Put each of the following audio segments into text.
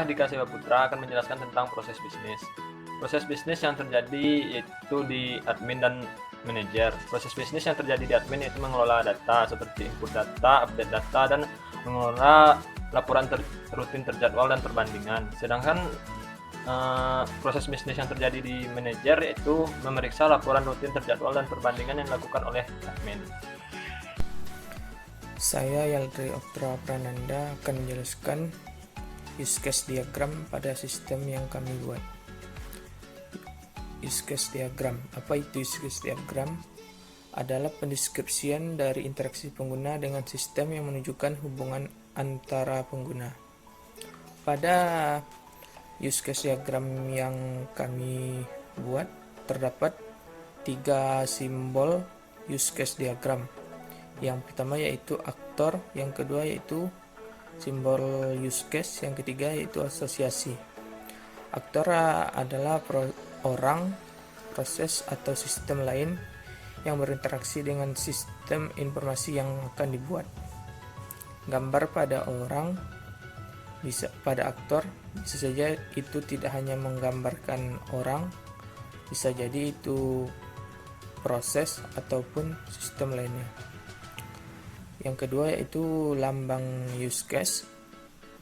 Saya Dika Sewa Putra akan menjelaskan tentang proses bisnis. Proses bisnis yang terjadi yaitu di admin dan manajer. Proses bisnis yang terjadi di admin yaitu mengelola data seperti input data, update data, dan mengelola laporan rutin terjadwal dan perbandingan. Sedangkan proses bisnis yang terjadi di manajer yaitu memeriksa laporan rutin terjadwal dan perbandingan yang dilakukan oleh admin. Saya Yaldri Oktra Prananda akan menjelaskan use case diagram pada sistem yang kami buat. Use case diagram. Apa itu use case diagram? Adalah pendeskripsian dari interaksi pengguna dengan sistem yang menunjukkan hubungan antara pengguna. Pada use case diagram yang kami buat terdapat 3 simbol use case diagram. Yang pertama yaitu aktor, yang kedua yaitu simbol use case, yang ketiga yaitu asosiasi. Aktor adalah orang, proses atau sistem lain yang berinteraksi dengan sistem informasi yang akan dibuat. Gambar pada orang, bisa pada aktor, bisa saja itu tidak hanya menggambarkan orang, bisa jadi itu proses ataupun sistem lainnya. Yang kedua yaitu lambang use case,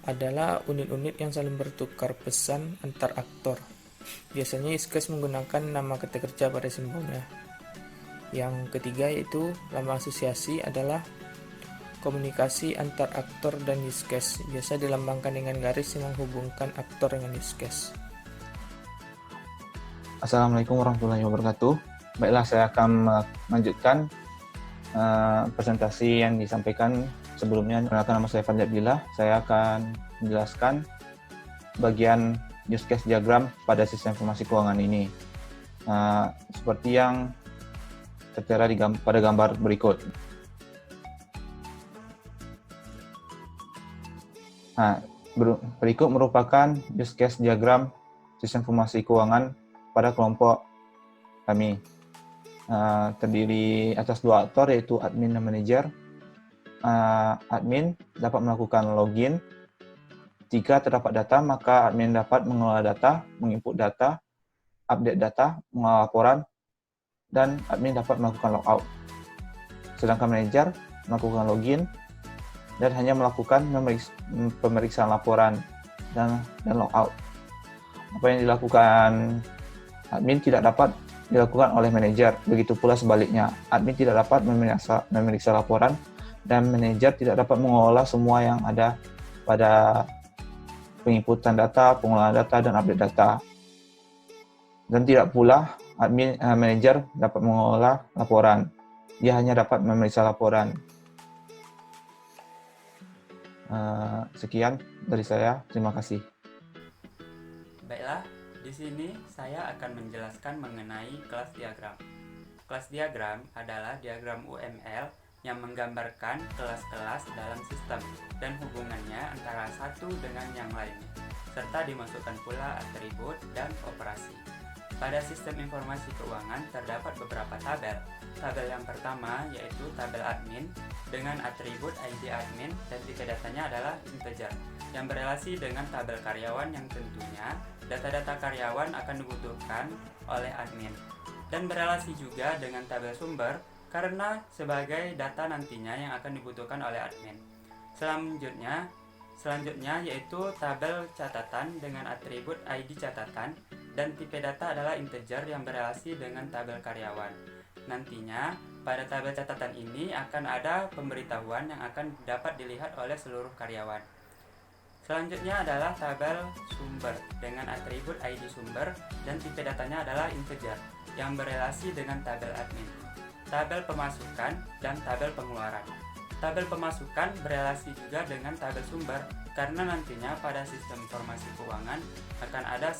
adalah unit-unit yang saling bertukar pesan antar aktor. Biasanya use case menggunakan nama kata kerja pada simbolnya. Yang ketiga yaitu lambang asosiasi, adalah komunikasi antar aktor dan use case. Biasa dilambangkan dengan garis yang menghubungkan aktor dengan use case. Assalamualaikum warahmatullahi wabarakatuh. Baiklah, saya akan melanjutkan presentasi yang disampaikan sebelumnya. Perkenalkan, nama saya Fadli Abdillah. Saya akan menjelaskan bagian use case diagram pada sistem informasi keuangan ini. Seperti yang tertera pada gambar berikut. Berikut merupakan use case diagram sistem informasi keuangan pada kelompok kami. Terdiri atas 2 aktor yaitu admin dan manajer. Admin dapat melakukan login. Jika terdapat data, maka admin dapat mengelola data, menginput data, update data, mengolah laporan, dan admin dapat melakukan logout. Sedangkan manajer melakukan login dan hanya melakukan pemeriksaan laporan dan logout. Apa yang dilakukan admin tidak dapat dilakukan oleh manajer. Begitu pula sebaliknya, admin tidak dapat memeriksa laporan dan manajer tidak dapat mengolah semua yang ada pada penginputan data, pengolahan data, dan update data. Dan tidak pula manajer dapat mengolah laporan. Dia hanya dapat memeriksa laporan. Sekian dari saya. Terima kasih. Baiklah, di sini saya akan menjelaskan mengenai kelas diagram. Kelas diagram adalah diagram UML yang menggambarkan kelas-kelas dalam sistem dan hubungannya antara satu dengan yang lainnya, serta dimasukkan pula atribut dan operasi. Pada sistem informasi keuangan terdapat beberapa tabel. Tabel yang pertama yaitu tabel admin dengan atribut ID admin dan tipe datanya adalah integer yang berelasi dengan tabel karyawan yang tentunya data-data karyawan akan dibutuhkan oleh admin, dan berelasi juga dengan tabel sumber karena sebagai data nantinya yang akan dibutuhkan oleh admin. Selanjutnya yaitu tabel catatan dengan atribut ID catatan dan tipe data adalah integer yang berelasi dengan tabel karyawan. Nantinya pada tabel catatan ini akan ada pemberitahuan yang akan dapat dilihat oleh seluruh karyawan. Selanjutnya adalah tabel sumber dengan atribut ID sumber dan tipe datanya adalah integer yang berelasi dengan tabel admin. Tabel pemasukan dan tabel pengeluaran. Tabel pemasukan berelasi juga dengan tabel sumber karena nantinya pada sistem informasi keuangan akan ada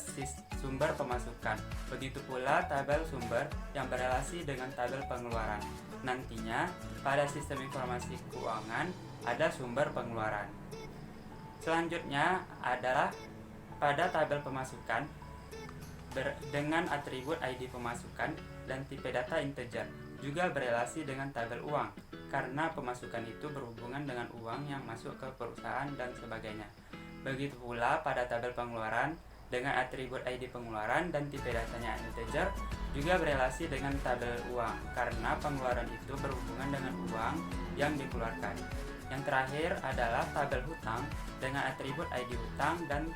sumber pemasukan. Begitu pula tabel sumber yang berelasi dengan tabel pengeluaran. Nantinya pada sistem informasi keuangan ada sumber pengeluaran. Selanjutnya adalah pada tabel pemasukan dengan atribut ID pemasukan dan tipe data integer, juga berelasi dengan tabel uang karena pemasukan itu berhubungan dengan uang yang masuk ke perusahaan dan sebagainya. Begitu pula pada tabel pengeluaran dengan atribut ID pengeluaran dan tipe datanya integer juga berelasi dengan tabel uang karena pengeluaran itu berhubungan dengan uang yang dikeluarkan. Yang terakhir adalah tabel hutang dengan atribut ID hutang dan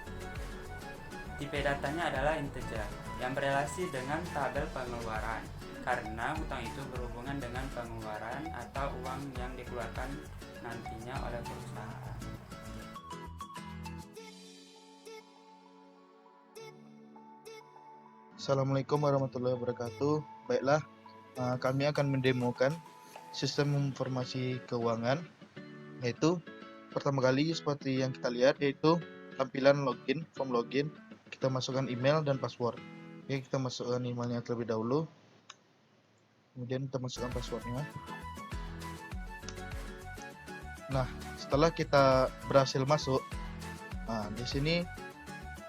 tipe datanya adalah integer yang berelasi dengan tabel pengeluaran karena hutang itu berhubungan dengan pengeluaran atau uang yang dikeluarkan nantinya oleh perusahaan. Assalamualaikum warahmatullahi wabarakatuh. Baiklah, kami akan mendemokan sistem informasi keuangan, yaitu pertama kali seperti yang kita lihat, yaitu tampilan login, form login. Kita masukkan email dan password. Oke, kita masukkan emailnya terlebih dahulu, kemudian kita masukkan passwordnya. Nah, setelah kita berhasil masuk, di sini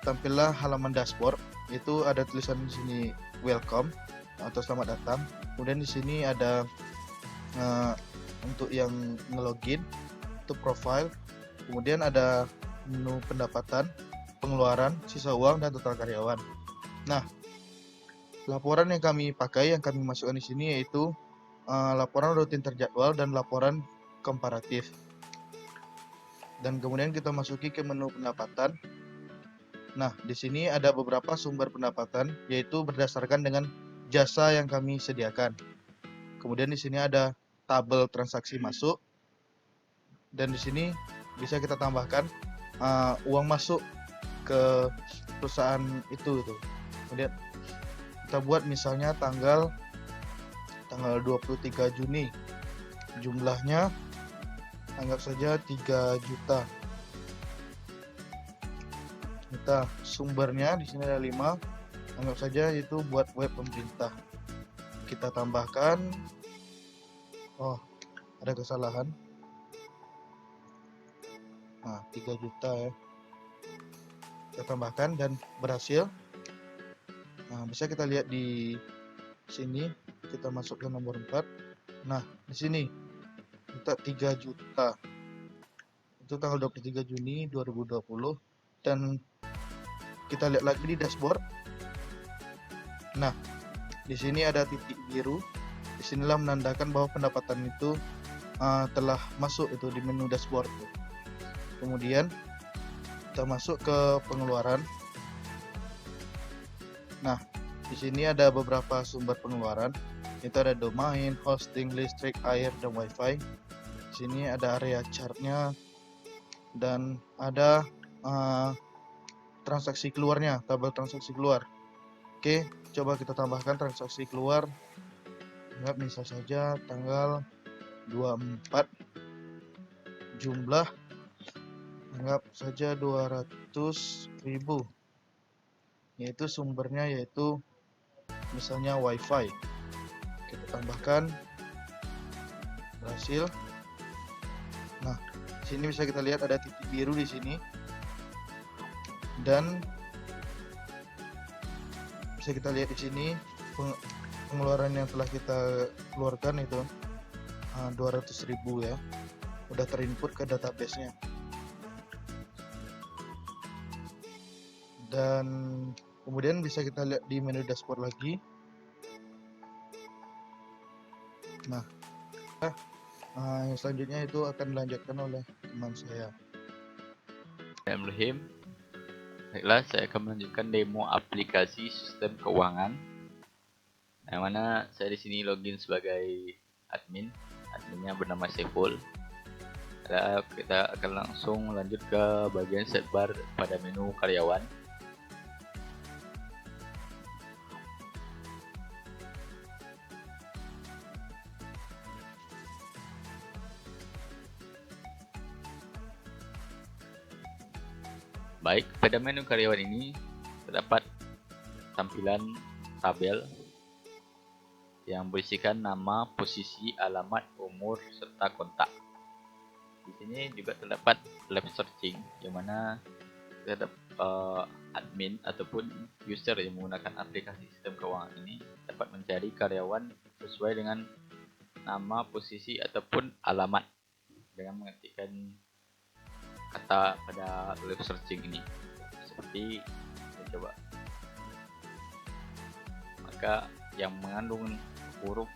tampillah halaman dashboard. Itu ada tulisan di sini welcome atau selamat datang. Kemudian di sini ada untuk yang ngelogin itu profile. Kemudian ada menu pendapatan, pengeluaran, sisa uang dan total karyawan. Nah, laporan yang kami pakai, yang kami masukkan di sini yaitu laporan rutin terjadwal dan laporan komparatif. Dan kemudian kita masuki ke menu pendapatan. Nah, di sini ada beberapa sumber pendapatan, yaitu berdasarkan dengan jasa yang kami sediakan. Kemudian di sini ada tabel transaksi masuk, dan di sini bisa kita tambahkan uang masuk ke perusahaan itu. Kemudian kita buat misalnya tanggal 23 Juni, jumlahnya anggap saja 3 juta. Kita sumbernya di sini ada 5, anggap saja itu buat web pemerintah. Kita tambahkan, ada kesalahan. 3 juta ya. Kita tambahkan dan berhasil. Bisa kita lihat di sini, kita masukkan nomor 4. Nah, di sini kita 3 juta. Itu tanggal 23 Juni 2020 dan kita lihat lagi di dashboard. Nah, di sini ada titik biru. Disinilah menandakan bahwa pendapatan itu telah masuk itu di menu dashboard. Kemudian kita masuk ke pengeluaran. Nah, di sini ada beberapa sumber pengeluaran. Itu ada domain, hosting, listrik, air, dan wifi. Di sini ada area chartnya dan ada transaksi keluarnya, tabel transaksi keluar. Oke, coba kita tambahkan transaksi keluar. Anggap misal saja tanggal 24, jumlah anggap saja 200.000. Yaitu sumbernya yaitu misalnya wifi. Kita tambahkan, berhasil. Nah, di sini bisa kita lihat ada titik biru di sini. Dan bisa kita lihat di sini pengeluaran yang telah kita keluarkan itu 200.000 ya, udah terinput ke database-nya. Dan kemudian bisa kita lihat di menu dashboard lagi. Nah, yang selanjutnya itu akan dilanjutkan oleh teman saya. Bismillahirrahmanirrahim. Baiklah, saya akan melanjutkan demo aplikasi sistem keuangan. Yang mana saya di sini login sebagai admin. Adminnya bernama Saiful. Kita akan langsung lanjut ke bagian sidebar pada menu karyawan. Baik, pada menu karyawan ini terdapat tampilan tabel yang berisikan nama, posisi, alamat, umur, serta kontak. Di sini juga terdapat live searching, yang mana terhadap admin ataupun user yang menggunakan aplikasi sistem keuangan ini dapat mencari karyawan sesuai dengan nama, posisi, ataupun alamat dengan mengetikkan kata pada live searching ini. Seperti saya coba. Maka yang mengandung huruf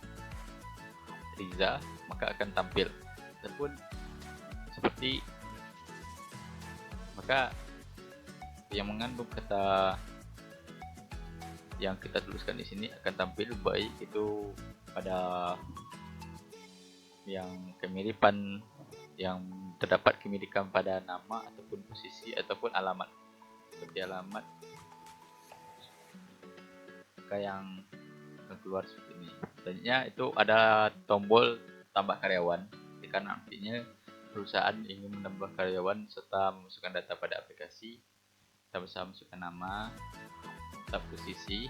Riza maka akan tampil. Ataupun seperti maka yang mengandung kata yang kita tuliskan di sini akan tampil, baik itu pada yang kemiripan yang terdapat kemiripan pada nama ataupun posisi ataupun alamat, seperti alamat yang keluar seperti ini. Selanjutnya itu ada tombol tambah karyawan, karena artinya perusahaan ingin menambah karyawan serta memasukkan data pada aplikasi. Kita bisa masukkan nama, posisi,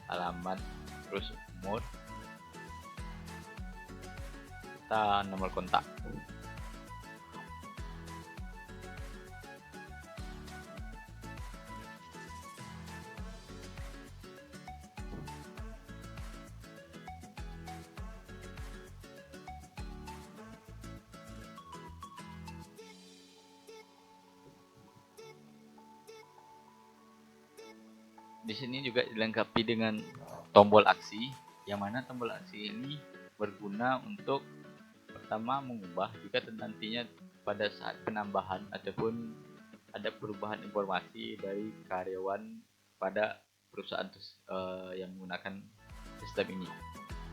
alamat, terus umur, serta nomor kontak. Di sini juga dilengkapi dengan tombol aksi, yang mana tombol aksi ini berguna untuk pertama mengubah jika nantinya pada saat penambahan ataupun ada perubahan informasi dari karyawan pada perusahaan yang menggunakan sistem ini.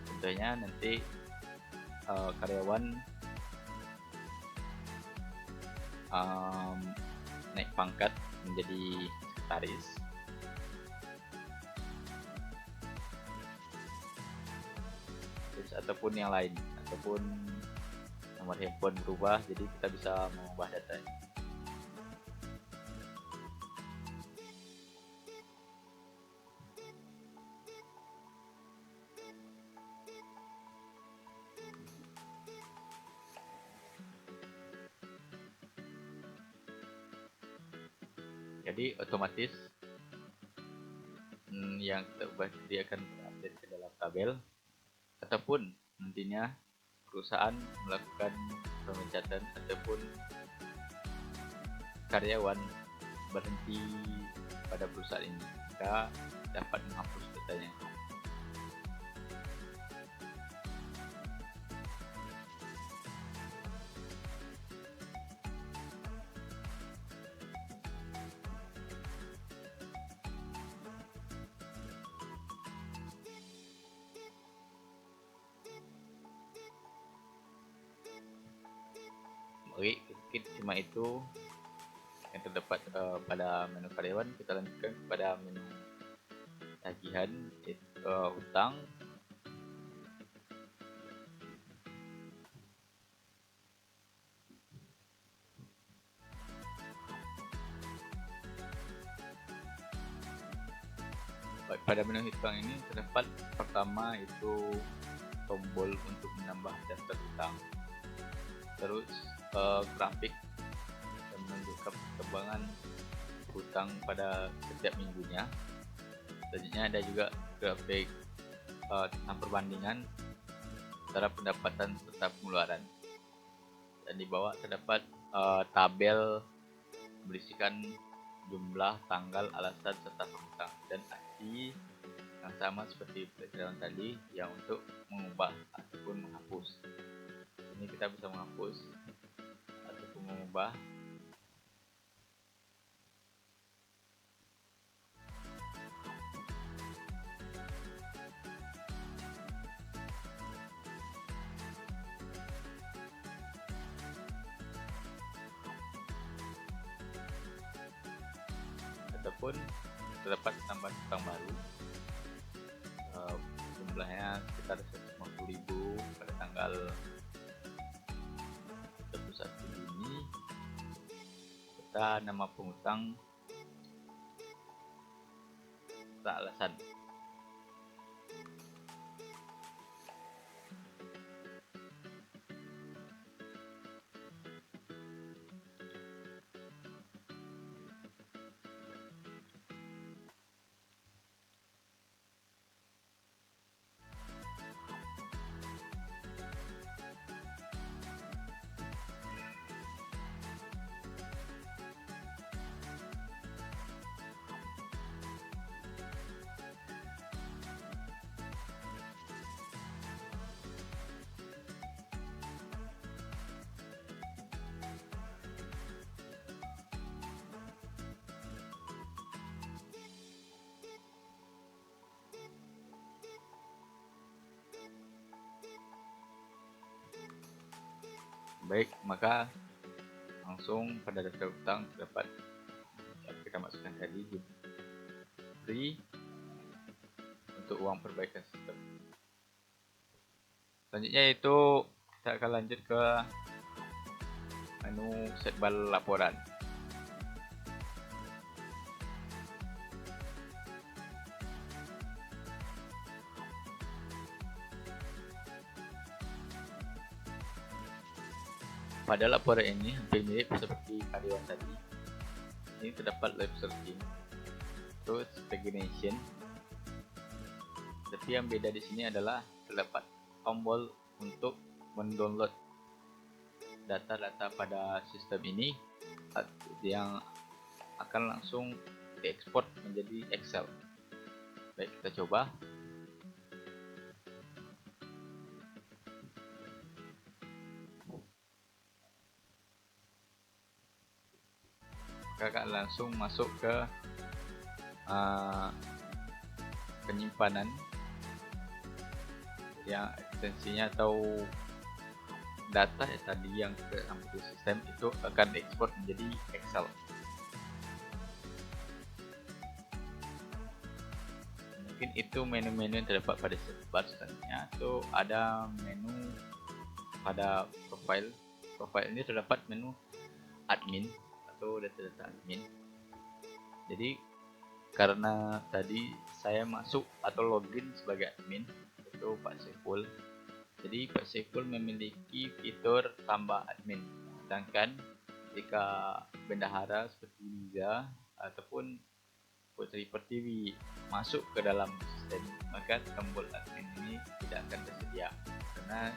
Contohnya nanti karyawan naik pangkat menjadi sekretaris, ataupun yang lain, ataupun nomor handphone berubah, jadi kita bisa mengubah datanya. Jadi otomatis yang kita ubah dia akan terupdate ke dalam tabel, ataupun nantinya perusahaan melakukan pemecatan ataupun karyawan berhenti pada perusahaan ini, maka dapat menghapus datanya. Oke, mungkin cuma itu yang terdapat pada menu karyawan. Kita lanjutkan kepada menu tagihan, hutang. Baik, pada menu hutang ini terdapat pertama itu tombol untuk menambah daftar hutang, terus grafik yang menunjukkan perkembangan hutang pada setiap minggunya. Selanjutnya ada juga grafik tentang perbandingan antara pendapatan serta pengeluaran, dan di bawah terdapat tabel berisikan jumlah, tanggal, alasan serta penghutang, dan aksi yang sama seperti pelajaran tadi yang untuk mengubah ataupun menghapus. Ini kita bisa menghapus ataupun mengubah. Ataupun terdapat tambahan hutang baru, jumlahnya sekitar 150.000 pada tanggal 31 Juni, serta nama penghutang serta alasan. Baik, maka langsung pada daftar utang terdapat yang kita masukkan tadi free untuk uang perbaikan sistem. Selanjutnya itu kita akan lanjut ke menu setbar laporan. Pada laporan ini hampir mirip seperti karyawan tadi. Ini terdapat live searching, terus pagination. Tapi yang beda di sini adalah terdapat tombol untuk mendownload data-data pada sistem ini yang akan langsung diekspor menjadi Excel. Baik, kita coba. Kakak langsung masuk ke penyimpanan yang ekstensinya atau data tadi yang ke sistem itu akan diekspor menjadi Excel. Mungkin itu menu-menu yang terdapat pada sebar. Selanjutnya itu ada menu pada profile. Profile ini terdapat menu admin atau data-data admin. Jadi karena tadi saya masuk atau login sebagai admin itu Pak Saiful, jadi Pak Saiful memiliki fitur tambah admin, sedangkan jika bendahara seperti Liza ataupun Putri Pertiwi masuk ke dalam sistem, maka tombol admin ini tidak akan tersedia karena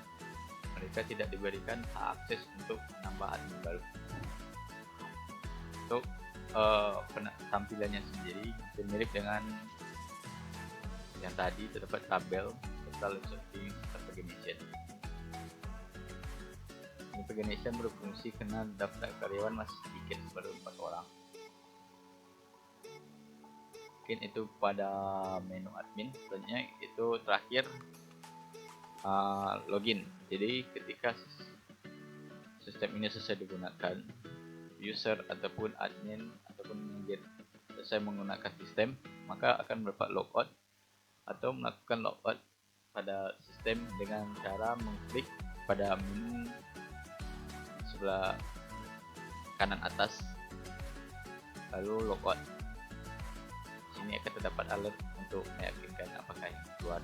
mereka tidak diberikan hak akses untuk menambah admin baru. Untuk tampilannya sendiri mirip dengan yang tadi, terdapat tabel serta live searching serta pagination. Ini pagination berfungsi karena daftar karyawan masih sedikit, baru 4 orang. Mungkin itu pada menu admin. Selanjutnya itu terakhir login. Jadi ketika sistem ini selesai digunakan, user ataupun admin ataupun manajer selesai menggunakan sistem, maka akan mendapat logout atau melakukan logout pada sistem dengan cara mengklik pada menu sebelah kanan atas lalu logout. Sini akan terdapat alert untuk meyakinkan apakah ini keluar.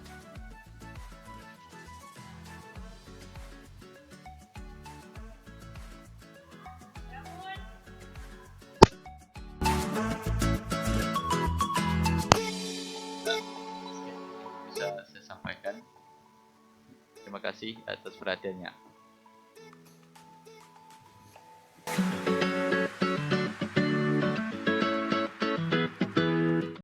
Bisa saya sampaikan. Terima kasih atas perhatiannya.